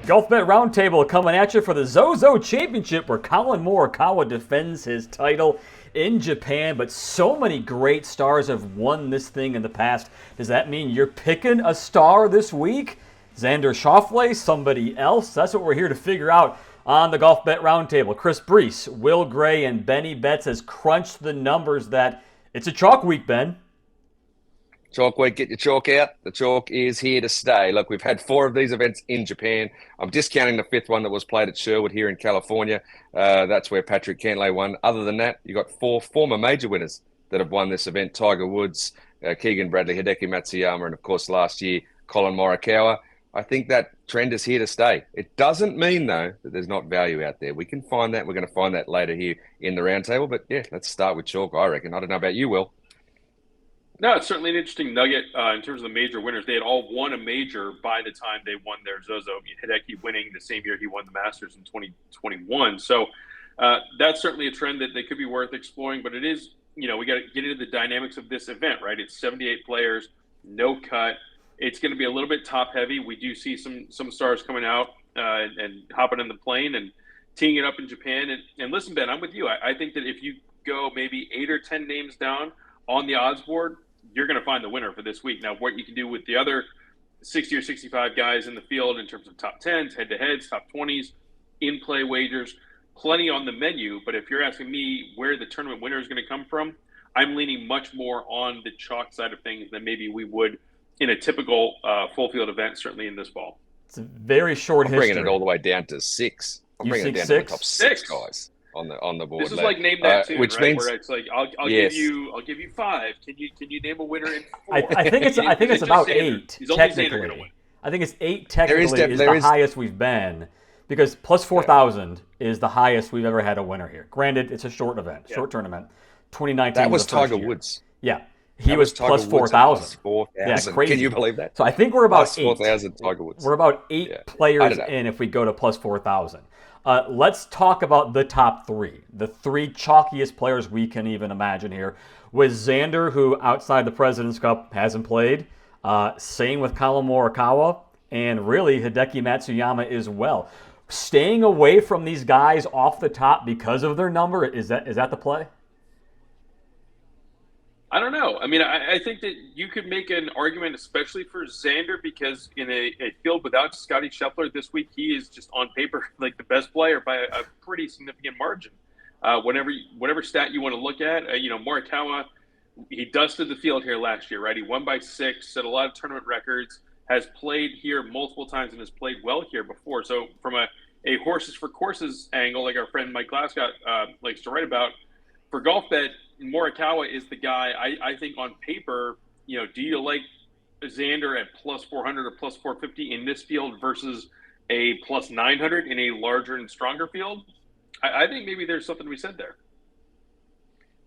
Golfbet Roundtable coming at you for the ZOZO Championship, where Colin Morikawa defends his title in Japan. But so many great stars have won this thing in the past. Does that mean you're picking a star this week? Xander Schauffele, somebody else? That's what we're here to figure out on the Golfbet Roundtable. Chris Brees, Will Gray, and Benny Betts has crunched the numbers that it's a chalk week, Ben. Chalk week, get your chalk out. The chalk is here to stay. Look, we've had 4 of these events in Japan. I'm discounting the 5th one that was played at Sherwood here in California. That's where Patrick Cantlay won. Other than that, you've got 4 former major winners that have won this event. Tiger Woods, Keegan Bradley, Hideki Matsuyama, and of course last year, Colin Morikawa. I think that trend is here to stay. It doesn't mean, though, that there's not value out there. We can find that. We're going to find that later here in the roundtable. But yeah, let's start with chalk, I reckon. I don't know about you, Will. No, it's certainly an interesting nugget in terms of the major winners. They had all won a major by the time they won their ZOZO. Hideki winning the same year he won the Masters in 2021. So that's certainly a trend that they could be worth exploring. But it is, we got to get into the dynamics of this event, right? It's 78 players, no cut. It's going to be a little bit top heavy. We do see some stars coming out and hopping in the plane and teeing it up in Japan. And listen, Ben, I'm with you. I think that if you go maybe 8 or 10 names down on the odds board, you're going to find the winner for this week. Now, what you can do with the other 60 or 65 guys in the field in terms of top 10s, head-to-heads, top 20s, in-play wagers, plenty on the menu. But if you're asking me where the tournament winner is going to come from, I'm leaning much more on the chalk side of things than maybe we would in a typical full-field event, certainly in this fall. It's a very short history. I'm bringing it all the way down to 6. I'm bringing it down to the top 6 guys on the board. This is like name that tune, which right? means Where it's like I'll give you 5. Can you name a winner in 4? I think it's about 8 Is only Xander technically. going to win? I think it's 8 technically is the highest we've been, because plus 4,000 is the highest we've ever had a winner here. Granted, it's a short event, short tournament. 2019 that was Tiger Woods. Yeah. He was plus 4,000. Yeah, crazy. Can you believe that? So I think we're about plus 4,000 Tiger Woods. We're about 8 players in if we go to plus 4,000. Let's talk about the top 3. The 3 chalkiest players we can even imagine here. With Xander, who outside the President's Cup hasn't played. Same with Colin Morikawa. And really Hideki Matsuyama as well. Staying away from these guys off the top because of their number, is that the play? I don't know. I mean, I think that you could make an argument, especially for Xander, because in a field without Scotty Scheffler this week, he is just on paper like the best player by a pretty significant margin. Whatever stat you want to look at, Morikawa, he dusted the field here last year, right? He won by 6, set a lot of tournament records, has played here multiple times and has played well here before. So from a horses for courses angle, like our friend Mike Glasgow likes to write about, for Golfbet, Morikawa is the guy. I think on paper, do you like Xander at plus 400 or plus 450 in this field versus a plus 900 in a larger and stronger field? I think maybe there's something to be said there.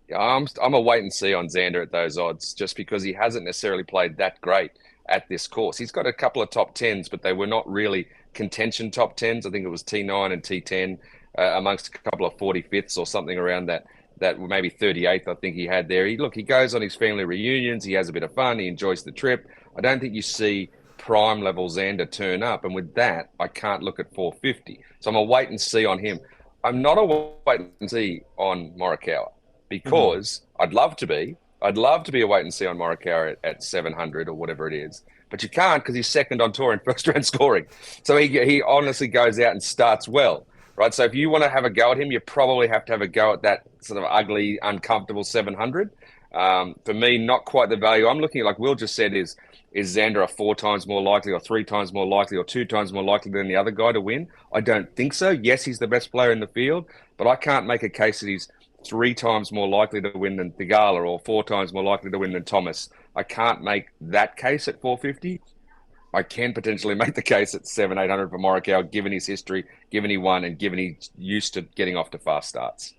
Yeah, I'm a wait and see on Xander at those odds, just because he hasn't necessarily played that great at this course. He's got a couple of top 10s, but they were not really contention top 10s. I think it was T9 and T10 amongst a couple of 45ths or something around that maybe 38th, I think he had there. He goes on his family reunions. He has a bit of fun. He enjoys the trip. I don't think you see prime level Xander turn up. And with that, I can't look at 450. So I'm a wait and see on him. I'm not a wait and see on Morikawa because I'd love to be a wait and see on Morikawa at 700 or whatever it is. But you can't, because he's second on tour in first round scoring. So he honestly goes out and starts well. Right, so if you want to have a go at him, you probably have to have a go at that sort of ugly, uncomfortable 700. For me, not quite the value. I'm looking at, like Will just said, is Xander a 4 times more likely or 3 times more likely or 2 times more likely than the other guy to win? I don't think so. Yes, he's the best player in the field, but I can't make a case that he's 3 times more likely to win than Thigala or 4 times more likely to win than Thomas. I can't make that case at 450. I can potentially make the case at 700-800 for Morikawa, given his history, given he won, and given he's used to getting off to fast starts.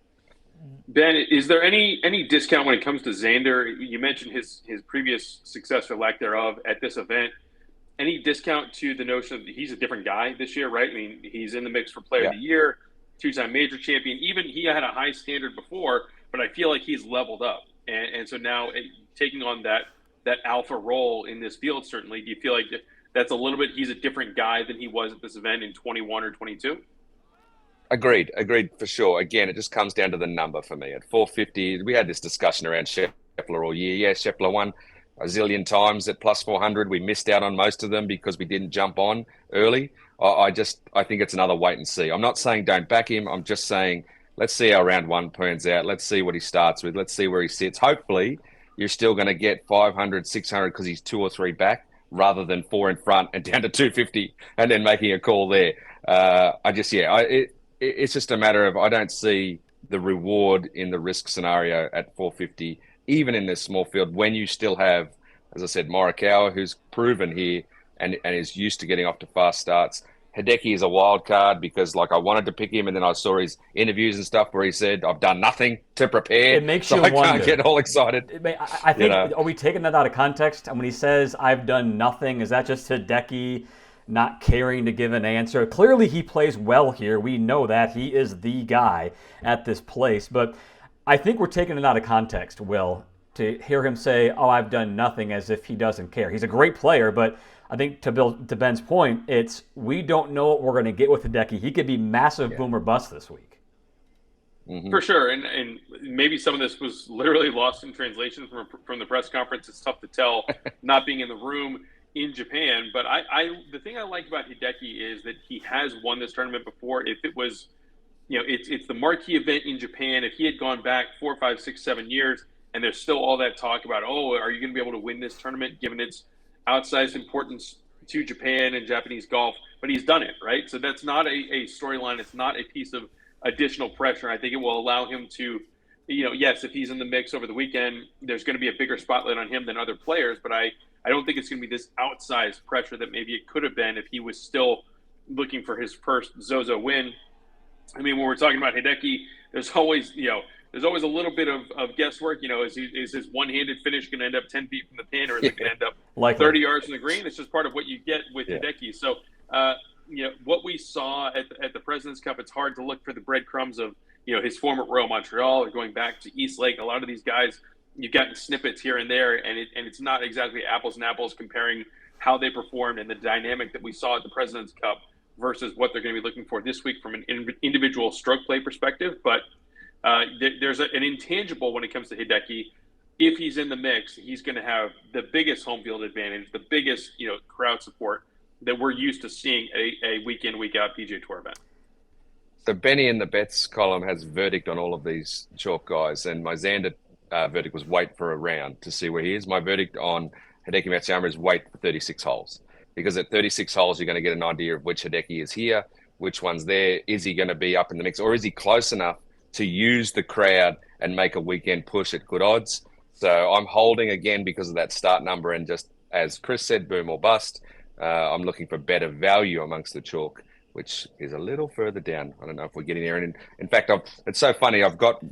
Ben, is there any discount when it comes to Xander? You mentioned his previous success or lack thereof at this event. Any discount to the notion that he's a different guy this year, right? I mean, he's in the mix for Player of the Year, 2-time major champion. Even he had a high standard before, but I feel like he's leveled up. And so now taking on that alpha role in this field, certainly, do you feel like that's a little bit, he's a different guy than he was at this event in 21 or 22? Agreed for sure. Again, it just comes down to the number for me. At 450, we had this discussion around Scheffler all year. Yeah, Scheffler won a zillion times at plus 400. We missed out on most of them because we didn't jump on early. I think it's another wait and see. I'm not saying don't back him. I'm just saying let's see how round one turns out. Let's see what he starts with. Let's see where he sits. Hopefully, you're still going to get 500, 600 because he's 2 or 3 back rather than 4 in front and down to 250 and then making a call there. It's just a matter of I don't see the reward in the risk scenario at 450, even in this small field, when you still have, as I said, Morikawa, who's proven here and is used to getting off to fast starts. Hideki is a wild card because, I wanted to pick him, and then I saw his interviews and stuff where he said, I've done nothing to prepare. It makes so you I wonder. Can't get all excited. I think, are we taking that out of context? And when he says, I've done nothing, is that just Hideki not caring to give an answer? Clearly, he plays well here. We know that. He is the guy at this place. But I think we're taking it out of context, Will, to hear him say, I've done nothing, as if he doesn't care. He's a great player, but I think to Ben's point, it's we don't know what we're going to get with Hideki. He could be massive boom or bust this week. Mm-hmm. For sure, and maybe some of this was literally lost in translation from the press conference. It's tough to tell not being in the room in Japan. But the thing I like about Hideki is that he has won this tournament before. If it was, it's the marquee event in Japan. If he had gone back 4, 5, 6, 7 years, and there's still all that talk about, are you going to be able to win this tournament given its outsized importance to Japan and Japanese golf? But he's done it, right? So that's not a storyline. It's not a piece of additional pressure. I think it will allow him to, yes, if he's in the mix over the weekend, there's going to be a bigger spotlight on him than other players. But I don't think it's going to be this outsized pressure that maybe it could have been if he was still looking for his first ZOZO win. I mean, when we're talking about Hideki, there's always a little bit of guesswork. Is his one-handed finish going to end up 10 feet from the pin, or is it going to end up 30 yards from the green? It's just part of what you get with Hideki. So, what we saw at the President's Cup, it's hard to look for the breadcrumbs of, his former Royal Montreal or going back to East Lake. A lot of these guys, you've gotten snippets here and there, and it's not exactly apples and apples comparing how they performed and the dynamic that we saw at the President's Cup versus what they're going to be looking for this week from an individual stroke play perspective. But there's an intangible when it comes to Hideki. If he's in the mix, he's going to have the biggest home field advantage, the biggest crowd support that we're used to seeing a week in, week out PGA Tour event. So Benny in the bets column has verdict on all of these chalk guys, and my Xander verdict was wait for a round to see where he is. My verdict on Hideki Matsuyama is wait for 36 holes, because at 36 holes you're going to get an idea of which Hideki is here, which one's there. Is he going to be up in the mix, or is he close enough to use the crowd and make a weekend push at good odds? So I'm holding again because of that start number, and just as Chris said, boom or bust. I'm looking for better value amongst the chalk, which is a little further down. I don't know if we're getting there. And in fact, it's so funny.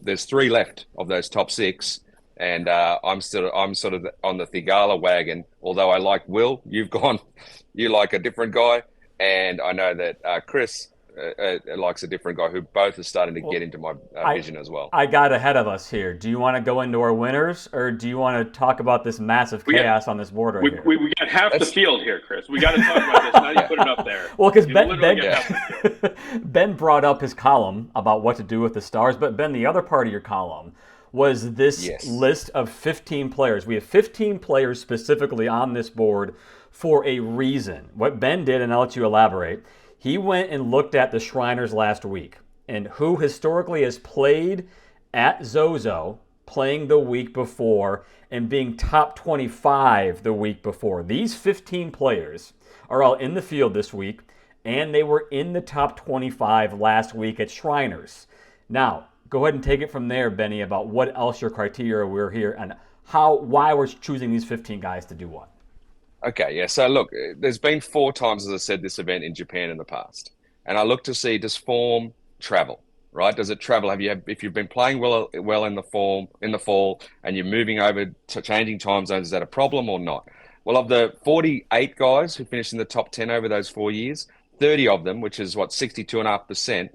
There's 3 left of those top 6, and I'm sort of on the Thigala wagon. Although I like Will, you like a different guy, and I know that Chris likes a different guy, who both are starting to get into my vision as well. I got ahead of us here. Do you want to go into our winners, or do you want to talk about this massive chaos on this board right here? We got half the field here, Chris. We got to talk about this. Now you put it up there. Well, because Ben brought up his column about what to do with the stars, but Ben, the other part of your column was this list of 15 players. We have 15 players specifically on this board for a reason. What Ben did, and I'll let you elaborate, he went and looked at the Shriners last week and who historically has played at ZOZO, playing the week before and being top 25 the week before. These 15 players are all in the field this week, and they were in the top 25 last week at Shriners. Now, go ahead and take it from there, Benny, about what else your criteria were here and why we're choosing these 15 guys to do what. Okay, yeah. So look, there's been 4 times, as I said, this event in Japan in the past, and I look to see, does form travel, right? Does it travel? If you've been playing well in the fall, and you're moving over to changing time zones, is that a problem or not? Well, of the 48 guys who finished in the top 10 over those 4 years, 30 of them, which is 62.5%,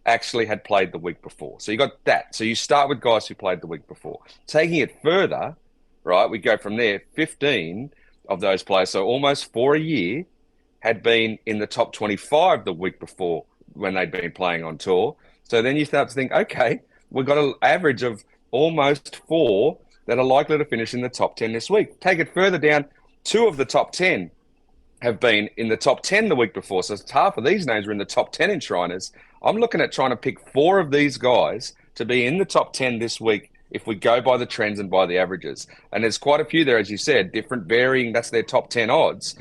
actually had played the week before. So you got that. So you start with guys who played the week before. Taking it further, right? We go from there. 15 of those players, so almost 4 a year, had been in the top 25 the week before when they'd been playing on tour. So then you start to think, okay, we've got an average of almost 4 that are likely to finish in the top 10 this week. Take it further down, 2 of the top 10 have been in the top 10 the week before. So half of these names are in the top 10 enshriners. I'm looking at trying to pick 4 of these guys to be in the top 10 this week if we go by the trends and by the averages. And there's quite a few there, as you said, different varying, that's their top 10 odds.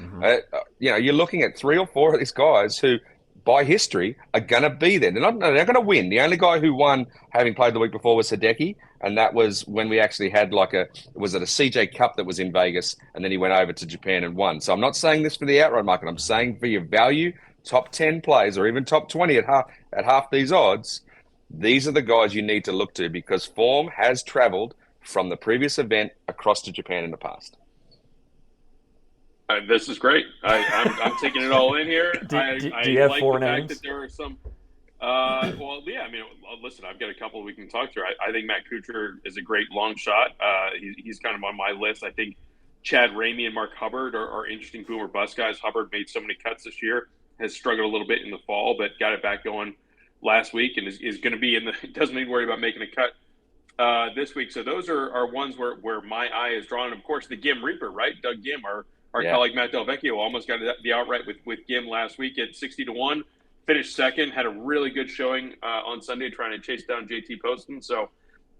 You're looking at 3 or 4 of these guys who, by history, are going to be there. They're not going to win. The only guy who won, having played the week before, was Hideki, and that was when we actually had was it a CJ Cup that was in Vegas, and then he went over to Japan and won. So I'm not saying this for the outright market. I'm saying for your value, top 10 plays or even top 20 at half these odds, these are the guys you need to look to because form has traveled from the previous event across to Japan in the past. This is great. I'm taking it all in here. Do you have like 4 the names? fact that there are some. Well, yeah. I mean, listen, I've got a couple we can talk through. I think Matt Kuchar is a great long shot. He's kind of on my list. I think Chad Ramey and Mark Hubbard are interesting boom or bust guys. Hubbard made so many cuts this year, has struggled a little bit in the fall, but got it back going last week and is going to be doesn't need to worry about making a cut this week. So those are ones where my eye is drawn. And of course, the Gim Reaper, right? Doug Gim, our colleague Matt Delvecchio almost got the outright with Gim last week at 60-1. Finished second, had a really good showing on Sunday trying to chase down JT Poston. So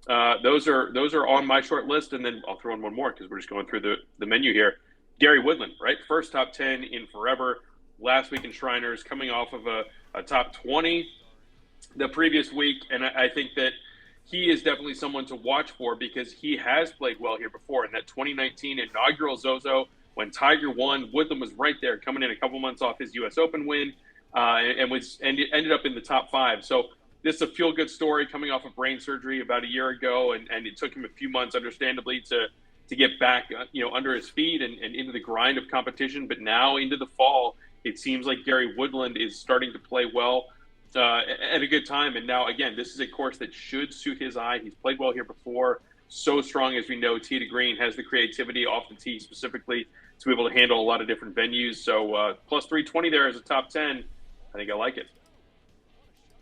those are on my short list. And then I'll throw in one more because we're just going through the menu here. Gary Woodland, right? First top 10 in forever. Last week in Shriners, coming off of a top 20 the previous week. And I think that he is definitely someone to watch for because he has played well here before. In that 2019 inaugural ZOZO, when Tiger won, Woodland was right there, coming in a couple months off his U.S. Open win, and ended up in the top 5. So this is a feel-good story coming off of brain surgery about a year ago, and it took him a few months, understandably, to get back, under his feet and into the grind of competition. But now into the fall, it seems like Gary Woodland is starting to play well at a good time. And now, again, this is a course that should suit his eye. He's played well here before. So strong, as we know, tee to green, has the creativity off the tee specifically to be able to handle a lot of different venues. So plus 320 there as a top 10. I think I like it.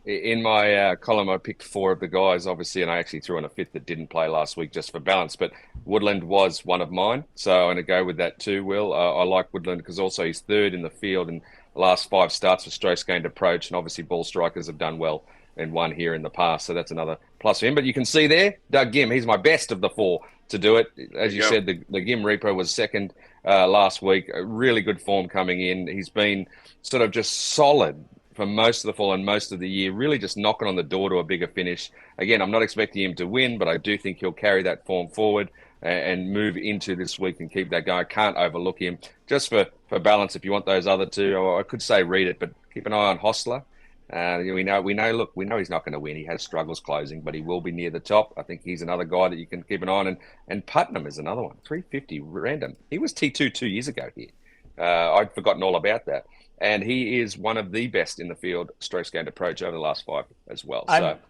In my column, I picked 4 of the guys, obviously, and I actually threw in a 5th that didn't play last week just for balance. But Woodland was one of mine, so I'm going to go with that too, Will. I like Woodland because also he's 3rd in the field in the last 5 starts for strokes gained approach, and obviously ball strikers have done well and won here in the past, so that's another plus for him. But you can see there, Doug Gim, he's my best of the 4 to do it. As you said, the Gim Repo was 2nd last week. A really good form coming in. He's been sort of just solid for most of the fall and most of the year, really just knocking on the door to a bigger finish. Again, I'm not expecting him to win, but I do think he'll carry that form forward and move into this week and keep that going. I can't overlook him. Just for balance, if you want those other 2, or I could say read it, but keep an eye on Hostler. We know he's not going to win. He has struggles closing, but he will be near the top. I think he's another guy that you can keep an eye on. And Putnam is another one, 350 random. He was T2 2 years ago here. I'd forgotten all about that. And he is one of the best in the field, strokes gained approach over the last 5 as well.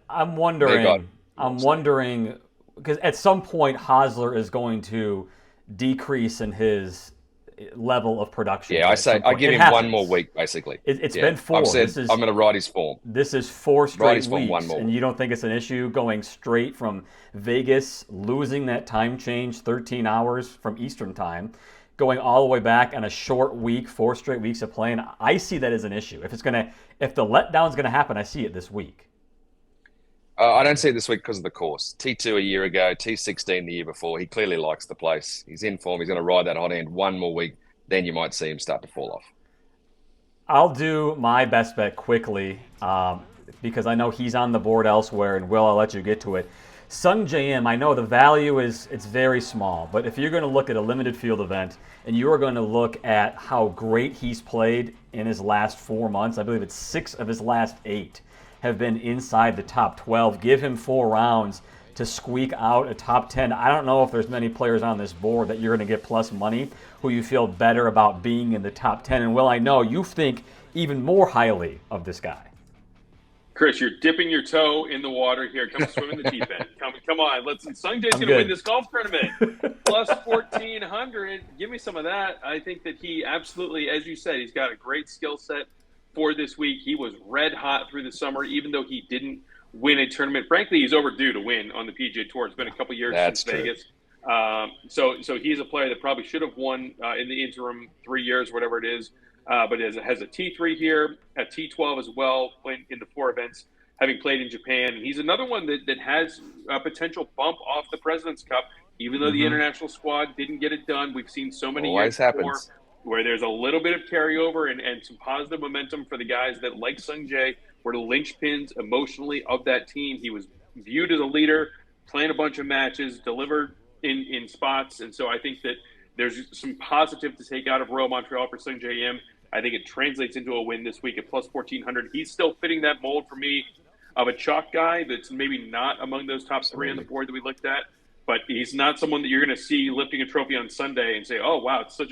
I'm wondering because at some point Hosler is going to decrease in his level of production. Yeah, I give him one more week, basically. It's been 4. I've said I'm going to ride his form. This is 4 straight weeks, one more. And you don't think it's an issue going straight from Vegas, losing that time change, 13 hours from Eastern time, going all the way back on a short week, 4 straight weeks of playing? I see that as an issue. If the letdown's going to happen, I see it this week. I don't see it this week because of the course. T2 a year ago, T16 the year before. He clearly likes the place. He's in form. He's going to ride that hot end one more week. Then you might see him start to fall off. I'll do my best bet quickly because I know he's on the board elsewhere, and Will, I'll let you get to it. Sung JM, I know the value it's very small, but if you're going to look at a limited field event and you are going to look at how great he's played in his last 4 months, I believe it's 6 of his last 8 have been inside the top 12. Give him 4 rounds to squeak out a top 10. I don't know if there's many players on this board that you're going to get plus money who you feel better about being in the top 10. And Will, I know you think even more highly of this guy. Chris, you're dipping your toe in the water here. Come swim in the deep end. Come on. Sungjae's going to win this golf tournament. Plus 1,400. Give me some of that. I think that he absolutely, as you said, he's got a great skill set for this week. He was red hot through the summer, even though he didn't win a tournament. Frankly, he's overdue to win on the PGA Tour. It's been a couple years since Vegas. So he's a player that probably should have won in the interim 3 years, whatever it is. But has a T3 here, a T12 as well, playing in the 4 events, having played in Japan. And he's another one that has a potential bump off the President's Cup, even though the international squad didn't get it done. We've seen so many years before where there's a little bit of carryover and some positive momentum for the guys that, like Sungjae, were the linchpins emotionally of that team. He was viewed as a leader, playing a bunch of matches, delivered in spots. And so I think that there's some positive to take out of Royal Montreal for Sungjae Im. I think it translates into a win this week at plus 1,400. He's still fitting that mold for me of a chalk guy that's maybe not among those top 3 on the board that we looked at, but he's not someone that you're going to see lifting a trophy on Sunday and say, oh, wow, it's such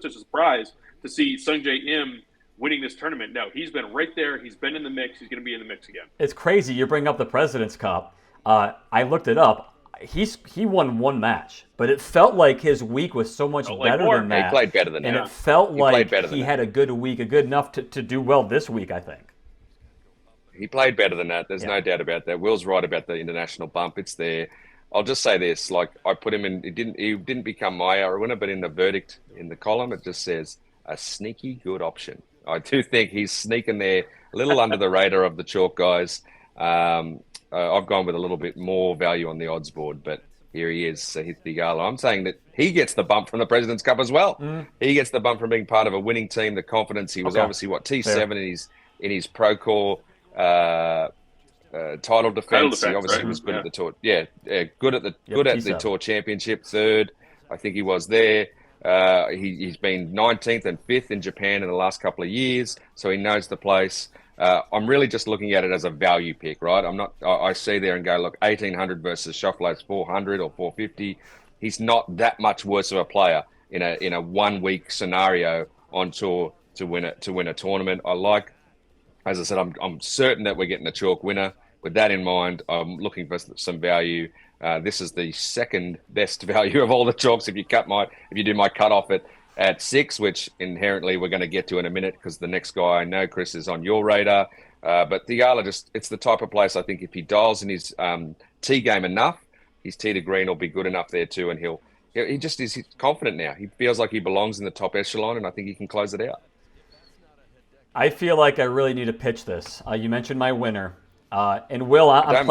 a surprise to see Sungjae Im winning this tournament. No, he's been right there. He's been in the mix. He's going to be in the mix again. It's crazy. You bring up the President's Cup. I looked it up. He won 1 match, but it felt like his week was so much better than that. He played better than that. And it felt like he had a good week, good enough to do well this week, I think. He played better than that. There's no doubt about that. Will's right about the international bump. It's there. I'll just say this: like I put him in. He didn't become my hour winner, but in the verdict in the column, it just says a sneaky good option. I do think he's sneaking there, a little under the radar of the chalk guys. I've gone with a little bit more value on the odds board, but here he is, Sahith Theegala. I'm saying that he gets the bump from the President's Cup as well. He gets the bump from being part of a winning team, the confidence. He was obviously, T7 in his Pro Core title defense. He obviously was good at the Tour. Yeah, good at the Tour Championship, 3rd. I think he was there. He's been 19th and 5th in Japan in the last couple of years, so he knows the place. I'm really just looking at it as a value pick, right? I see there and go, look, 1,800 versus Schauffele's 400 or 450. He's not that much worse of a player in a 1 week scenario on tour to win a tournament. I like, as I said, I'm certain that we're getting a chalk winner. With that in mind, I'm looking for some value. This is the 2nd best value of all the chalks. If you do my cutoff at 6, which inherently we're going to get to in a minute because the next guy I know, Chris, is on your radar. But Theegala it's the type of place I think if he dials in his tee game enough, his tee to green will be good enough there too, and he's confident now. He feels like he belongs in the top echelon, and I think he can close it out. I feel like I really need to pitch this. You mentioned my winner. And Will, I'm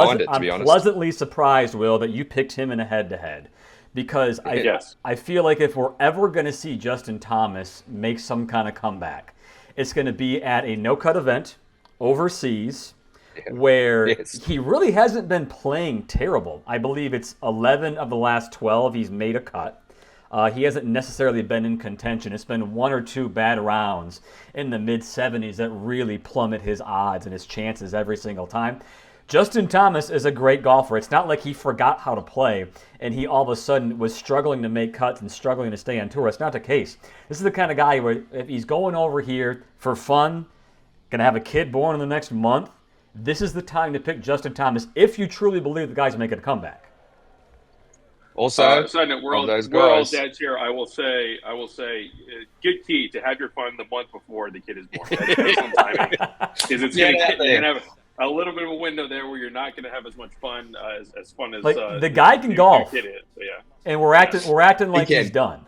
pleasantly surprised, Will, that you picked him in a head-to-head. Because I feel like if we're ever going to see Justin Thomas make some kind of comeback, it's going to be at a no-cut event overseas where he really hasn't been playing terrible. I believe it's 11 of the last 12 he's made a cut. He hasn't necessarily been in contention. It's been 1 or 2 bad rounds in the mid-70s that really plummet his odds and his chances every single time. Justin Thomas is a great golfer. It's not like he forgot how to play and he all of a sudden was struggling to make cuts and struggling to stay on tour. It's not the case. This is the kind of guy where if he's going over here for fun, going to have a kid born in the next month, this is the time to pick Justin Thomas if you truly believe the guy's making a comeback. Also, side note, we're all dads here. I will say, good key to have your fun the month before the kid is born. That's excellent timing. Because it's going to have a little bit of a window there where you're not going to have as much fun as fun as the guy can golf. Kid is, so yeah. And we're acting like he's done.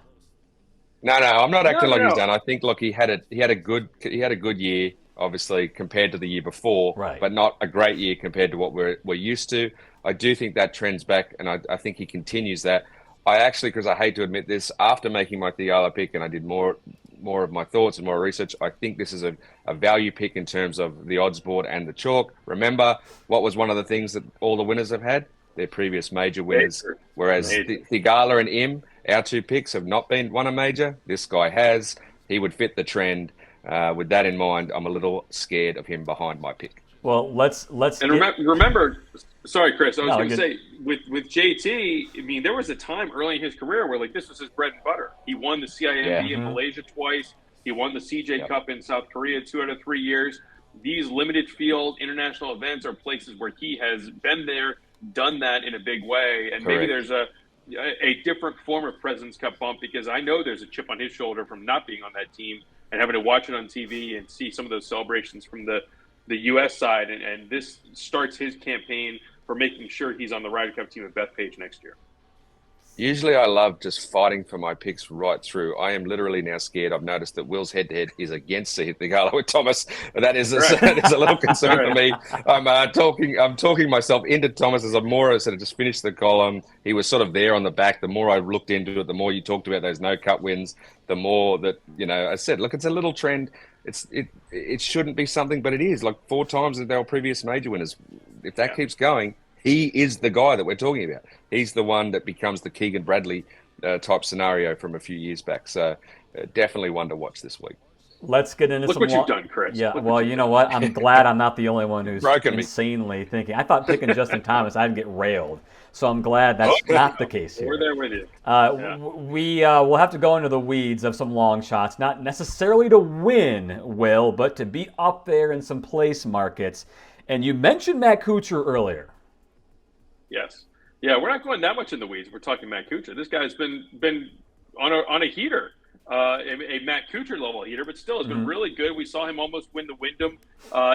No, I'm not acting like he's done. I think he had a good year, obviously compared to the year before, but not a great year compared to what we're used to. I do think that trends back, and I think he continues that. I actually, because I hate to admit this, after making my Theegala pick and I did more of my thoughts and more research, I think this is a value pick in terms of the odds board and the chalk. Remember, what was one of the things that all the winners have had? Their previous major winners. Whereas Theegala and Im, our 2 picks, have not won a major. This guy has. He would fit the trend. With that in mind, I'm a little scared of him behind my pick. Well, let's remember. Sorry, Chris. I was going to say with JT. I mean, there was a time early in his career where this was his bread and butter. He won the CIMB in Malaysia twice. He won the CJ Cup in South Korea 2 out of 3 years. these limited field international events are places where he has been there, done that in a big way. And maybe there's a different form of President's Cup bump, because I know there's a chip on his shoulder from not being on that team and having to watch it on TV and see some of those celebrations from the U.S. side. And this starts his campaign for making sure he's on the Ryder Cup team at Bethpage next year. Usually I love just fighting for my picks right through. I am literally now scared. I've noticed that Will's head-to-head is against Theegala with Thomas. That is that is a little concern for me. I'm talking myself into Thomas as I sort of just finished the column. He was sort of there on the back. The more I looked into it, the more you talked about those no-cut wins, the more that, I said, look, it's a little trend. It shouldn't be something, but it is. Like 4 times that they were previous major winners. If that keeps going, he is the guy that we're talking about. He's the one that becomes the Keegan Bradley type scenario from a few years back. So definitely one to watch this week. Let's get into Look some. What you've done, Chris. Yeah, well, you know what? I'm glad I'm not the only one who's Broken insanely thinking. I thought picking Justin Thomas, I'd get railed. So I'm glad that's not the case here. We're there with you. We'll have to go into the weeds of some long shots, not necessarily to win, Will, but to be up there in some place markets. And you mentioned Matt Kuchar earlier. Yes. Yeah, we're not going that much in the weeds. We're talking Matt Kuchar. This guy's been on a heater, a Matt Kuchar level heater, but still has been really good. We saw him almost win the Wyndham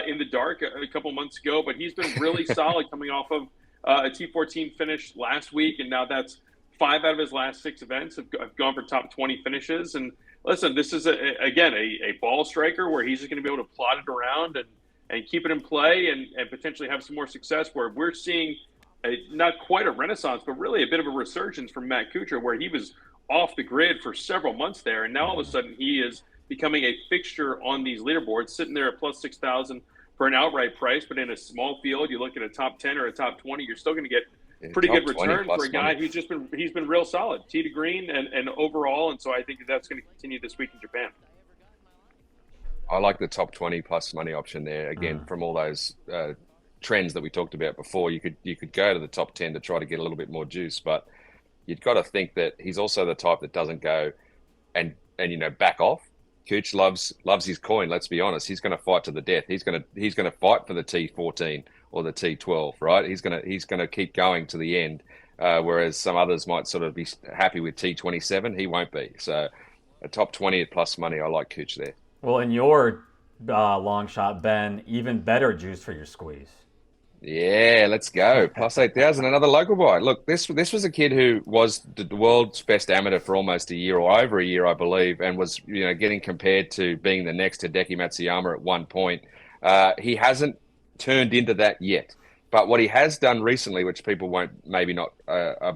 in the dark a couple months ago, but he's been really solid coming off of a T14 finish last week, and now that's 5 out of his last 6 events have gone for top 20 finishes. And listen, this is again a ball striker where he's just going to be able to plot it around and keep it in play and potentially have some more success. Where we're seeing not quite a renaissance, but really a bit of a resurgence from Matt Kuchar, where he was off the grid for several months there, and now all of a sudden he is becoming a fixture on these leaderboards, sitting there at plus 6,000 for an outright price. But in a small field, you look at a top 10 or a top 20, you're still going to get pretty good return for a guy who's he's been real solid, tee to green and overall. And so I think that's going to continue this week in Japan. I like the top 20 plus money option there. Again, from all those trends that we talked about before, you could go to the top 10 to try to get a little bit more juice, but you've got to think that he's also the type that doesn't go and back off. Cooch loves his coin. Let's be honest. He's going to fight to the death. He's going to fight for the T14 or the T12, right? He's going to keep going to the end. Whereas some others might sort of be happy with T27, he won't be. So a top 20 at plus money, I like Cooch there. Well, in your long shot, Ben, even better juice for your squeeze. Yeah, let's go. Plus 8,000, another local buy. Look, this was a kid who was the world's best amateur for almost a year or over a year, I believe, and was getting compared to being the next Hideki Matsuyama at one point. He hasn't turned into that yet. But what he has done recently, which people won't maybe not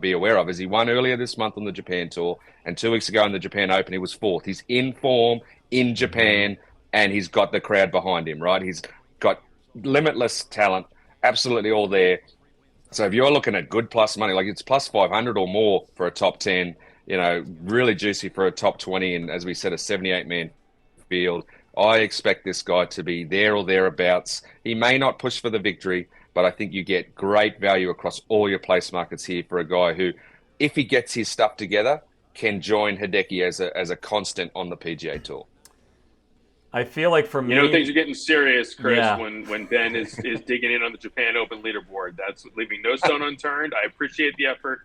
be aware of, is he won earlier this month on the Japan Tour, and 2 weeks ago in the Japan Open, he was 4th. He's in form in Japan, and he's got the crowd behind him, right? He's got limitless talent. Absolutely all there. So if you're looking at good plus money, like it's plus 500 or more for a top 10, really juicy for a top 20. And as we said, a 78-man field. I expect this guy to be there or thereabouts. He may not push for the victory, but I think you get great value across all your place markets here for a guy who, if he gets his stuff together, can join Hideki as a constant on the PGA Tour. I feel like for me, things are getting serious, Chris, when Ben is digging in on the Japan Open leaderboard. That's leaving no stone unturned. I appreciate the effort.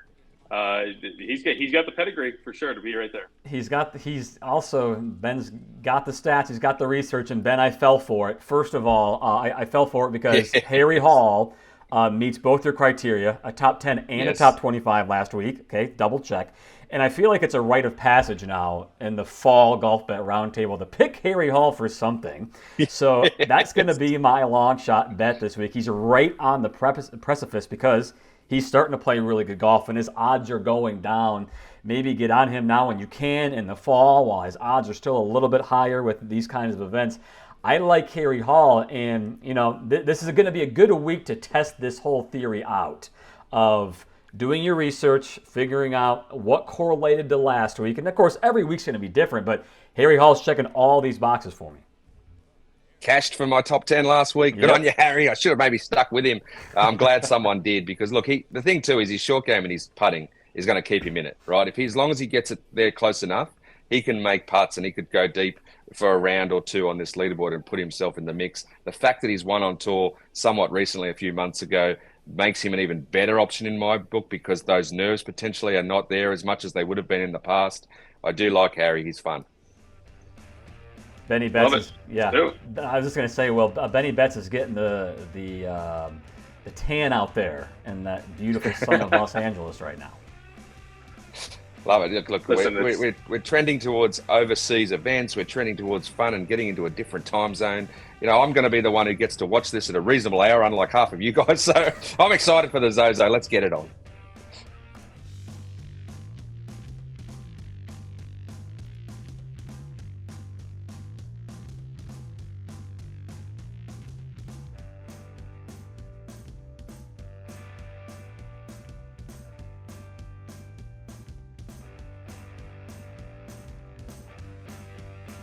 He's got the pedigree for sure to be right there. Ben's got the stats, he's got the research, and Ben, I fell for it. First of all, I fell for it because Harry Hall meets both your criteria, a top 10 and a top 25 last week. Okay, double check. And I feel like it's a rite of passage now in the fall Golfbet roundtable to pick Harry Hall for something. So that's going to be my long shot bet this week. He's right on the precipice because he's starting to play really good golf, and his odds are going down. Maybe get on him now when you can in the fall while his odds are still a little bit higher with these kinds of events. I like Harry Hall, and this is going to be a good week to test this whole theory out of doing your research, figuring out what correlated to last week. And, of course, every week's going to be different, but Harry Hall's checking all these boxes for me. Cashed for my top 10 last week. Good on you, Harry. I should have maybe stuck with him. I'm glad someone did because, look, the thing, too, is his short game and his putting is going to keep him in it, right? As long as he gets it there close enough, he can make putts and he could go deep for a round or two on this leaderboard and put himself in the mix. The fact that he's won on tour somewhat recently, a few months ago, makes him an even better option in my book because those nerves potentially are not there as much as they would have been in the past. I do like Harry. He's fun. Benny Betts I was just going to say, well, Benny Betts is getting the tan out there in that beautiful sun of Los Angeles right now. Love it. Look, we're trending towards overseas events. We're trending towards fun and getting into a different time zone. You know, I'm going to be the one who gets to watch this at a reasonable hour, unlike half of you guys. So I'm excited for the ZOZO. Let's get it on.